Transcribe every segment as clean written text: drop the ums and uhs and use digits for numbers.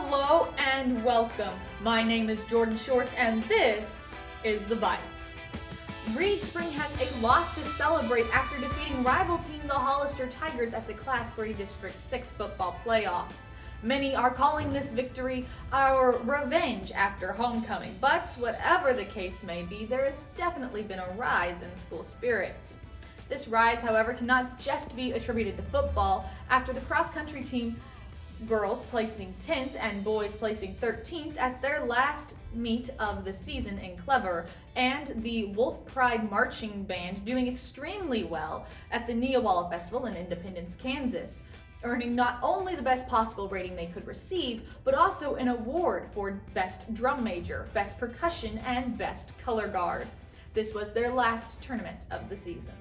Hello and welcome. My name is Jordan Short and this is the Byte. Reed Spring has a lot to celebrate after defeating rival team the Hollister Tigers at the Class 3 District 6 football playoffs. Many are calling this victory our revenge after homecoming, but whatever the case may be, there has definitely been a rise in school spirit. This rise, however, cannot just be attributed to football after the cross-country team girls placing 10th and boys placing 13th at their last meet of the season in Clever, and the Wolf Pride Marching Band doing extremely well at the Neowalla Festival in Independence, Kansas, earning not only the best possible rating they could receive, but also an award for Best Drum Major, Best Percussion, and Best Color Guard. This was their last tournament of the season.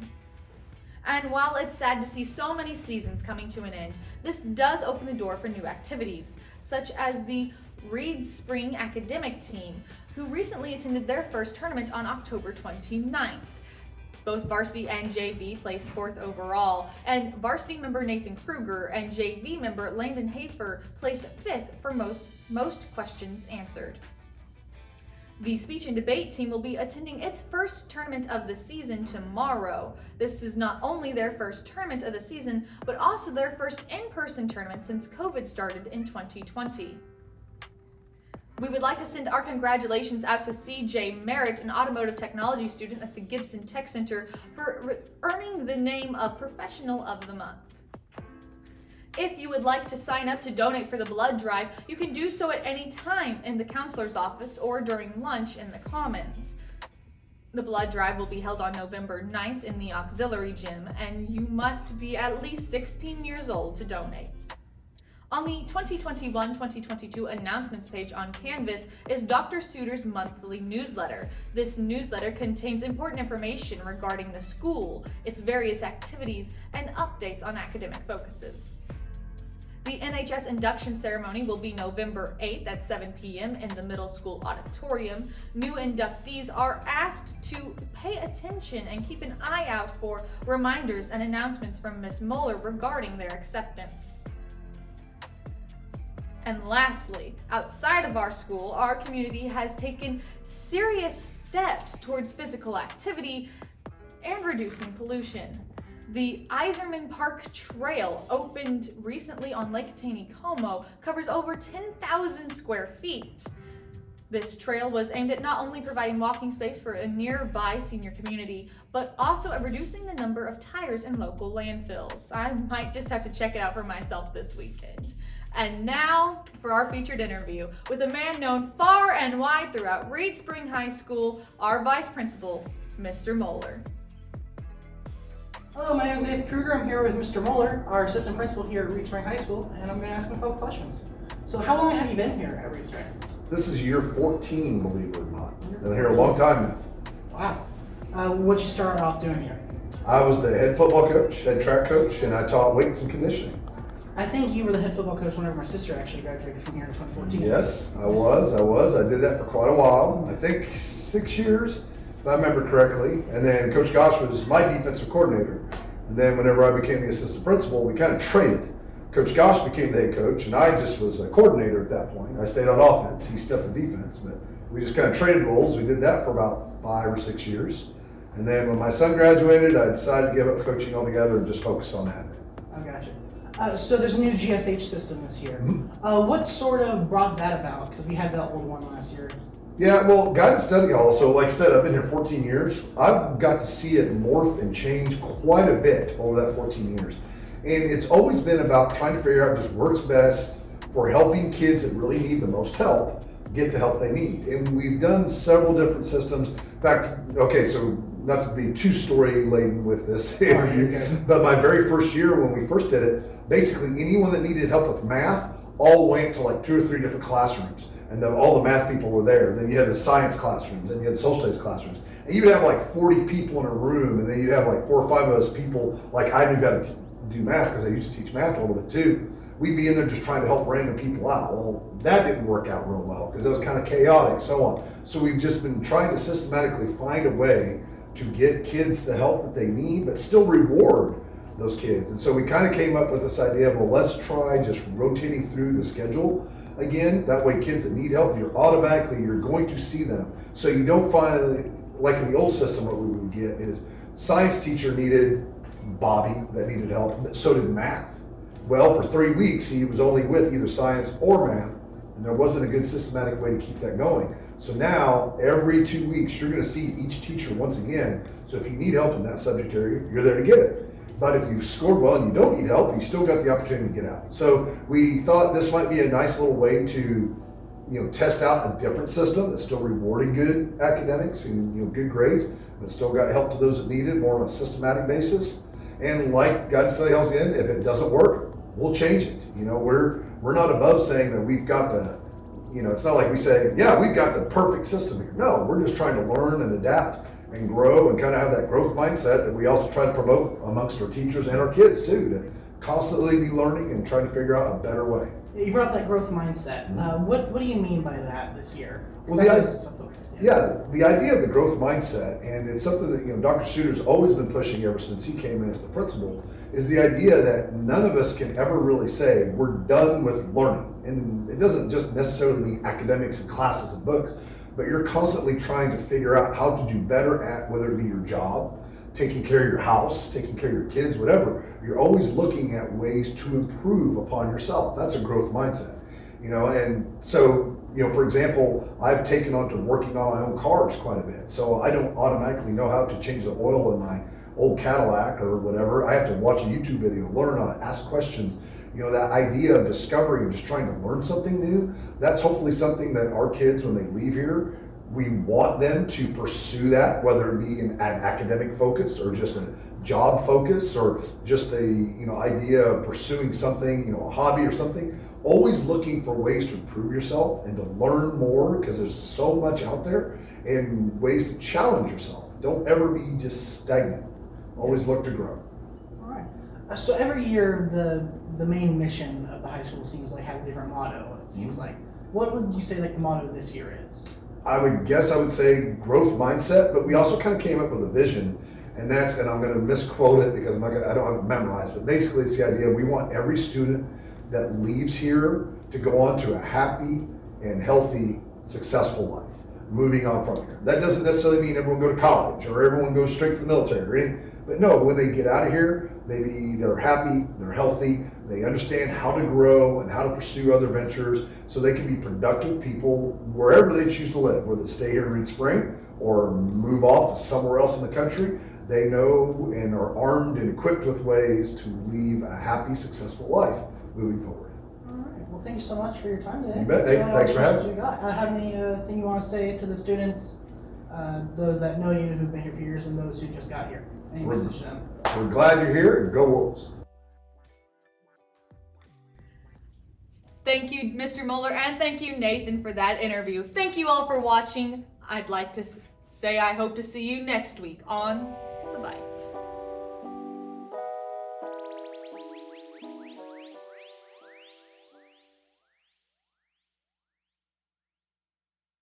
And while it's sad to see so many seasons coming to an end, this does open the door for new activities, such as the Reed Spring Academic Team, who recently attended their first tournament on October 29th. Both varsity and JV placed 4th overall, and varsity member Nathan Kruger and JV member Landon Hafer placed 5th for most questions answered. The speech and debate team will be attending its first tournament of the season tomorrow. This is not only their first tournament of the season, but also their first in-person tournament since COVID started in 2020. We would like to send our congratulations out to CJ Merritt, an automotive technology student at the Gibson Tech Center, for earning the name of Professional of the Month. If you would like to sign up to donate for the blood drive, you can do so at any time in the counselor's office or during lunch in the Commons. The blood drive will be held on November 9th in the auxiliary gym, and you must be at least 16 years old to donate. On the 2021-2022 announcements page on Canvas is Dr. Suter's monthly newsletter. This newsletter contains important information regarding the school, its various activities, and updates on academic focuses. The NHS induction ceremony will be November 8th at 7 p.m. in the middle school auditorium. New inductees are asked to pay attention and keep an eye out for reminders and announcements from Ms. Mueller regarding their acceptance. And lastly, outside of our school, our community has taken serious steps towards physical activity and reducing pollution. The Iserman Park Trail, opened recently on Lake Taneycomo, covers over 10,000 square feet. This trail was aimed at not only providing walking space for a nearby senior community, but also at reducing the number of tires in local landfills. I might just have to check it out for myself this weekend. And now for our featured interview with a man known far and wide throughout Reed Spring High School, our vice principal, Mr. Mueller. Hello, my name is Nathan Kruger. I'm here with Mr. Mueller, our assistant principal here at Reed Spring High School, and I'm going to ask him a couple questions. So how long have you been here at Reed Spring? This is year 14, believe it or not. Been here a long time now. Wow. What'd you start off doing here? I was the head football coach, head track coach, and I taught weights and conditioning. I think you were the head football coach whenever my sister actually graduated from here in 2014. Yes, I was. I did that for quite a while. I think 6 years, if I remember correctly. And then Coach Gosh was my defensive coordinator. And then whenever I became the assistant principal, we kind of traded. Coach Gosh became the head coach, and I just was a coordinator at that point. I stayed on offense. He stepped to defense, but we just kind of traded roles. We did that for about 5 or 6 years. And then when my son graduated, I decided to give up coaching altogether and just focus on admin. I gotcha. So there's a new GSH system this year. Mm-hmm. What sort of brought that about? Because we had that old one last year. Yeah, well, guided study hall. So like I said, I've been here 14 years. I've got to see it morph and change quite a bit over that 14 years. And it's always been about trying to figure out just works best for helping kids that really need the most help get the help they need. And we've done several different systems. In fact, okay, so not to be too story laden with this interview, but my very first year when we first did it, basically anyone that needed help with math all went to like 2 or 3 different classrooms, and then all the math people were there. Then you had the science classrooms, and you had social studies classrooms, and you would have like 40 people in a room, and then you'd have like 4 or 5 of us people. Like I knew how to do math because I used to teach math a little bit too. We'd be in there just trying to help random people out. Well, that didn't work out real well because it was kind of chaotic, so on. So we've just been trying to systematically find a way to get kids the help that they need, but still reward those kids. And so we kind of came up with this idea of, well, let's try just rotating through the schedule again. That way kids that need help, you're going to see them. So you don't find, like in the old system, what we would get is science teacher needed Bobby that needed help, so did math. Well, for 3 weeks, he was only with either science or math, and there wasn't a good systematic way to keep that going. So now, every 2 weeks, you're gonna see each teacher once again. So if you need help in that subject area, you're there to get it. But if you've scored well and you don't need help, you still got the opportunity to get out. So we thought this might be a nice little way to, test out a different system that's still rewarding good academics and, good grades, but still got help to those that need it more on a systematic basis. And like Guidance Study Halls again, if it doesn't work, we'll change it. We're not above saying that we've got the, it's not like we say, yeah, we've got the perfect system here. No, we're just trying to learn and adapt and grow and kind of have that growth mindset that we also try to promote amongst our teachers and our kids too, to constantly be learning and trying to figure out a better way. You brought up that growth mindset. What do you mean by that this year? Well, the idea of the growth mindset, and it's something that Dr. Suter's always been pushing ever since he came in as the principal, is the idea that none of us can ever really say we're done with learning. And it doesn't just necessarily mean academics and classes and books, but you're constantly trying to figure out how to do better at whether it be your job, taking care of your house, taking care of your kids, whatever. You're always looking at ways to improve upon yourself. That's a growth mindset, and so, for example, I've taken on to working on my own cars quite a bit. So I don't automatically know how to change the oil in my old Cadillac or whatever. I have to watch a YouTube video, learn on it, ask questions. That idea of discovery and just trying to learn something new, that's hopefully something that our kids, when they leave here, we want them to pursue that, whether it be an academic focus or just a job focus or just the idea of pursuing something, a hobby or something. Always looking for ways to improve yourself and to learn more, because there's so much out there, and ways to challenge yourself. Don't ever be just stagnant. Always look to grow. All right. So every year, the main mission of the high school seems like have a different motto. It seems like. What would you say the motto this year is? I would say growth mindset, but we also kind of came up with a vision, and I'm going to misquote it because I don't have it memorized, but basically it's the idea we want every student that leaves here to go on to a happy and healthy, successful life, moving on from here. That doesn't necessarily mean everyone go to college or everyone goes straight to the military or anything, but no, when they get out of here, they're happy, they're healthy, they understand how to grow and how to pursue other ventures so they can be productive people wherever they choose to live, whether they stay here in Reed Spring or move off to somewhere else in the country. They know and are armed and equipped with ways to lead a happy, successful life moving forward. All right. Well, thank you so much for your time today. You bet, Nate. Thanks for having me. Have anything you want to say to the students, those that know you, who've been here for years, and those who just got here? Any message to them? We're glad you're here, and go Wolves. Thank you, Mr. Mueller, and thank you, Nathan, for that interview. Thank you all for watching. I'd like to say I hope to see you next week on The Byte.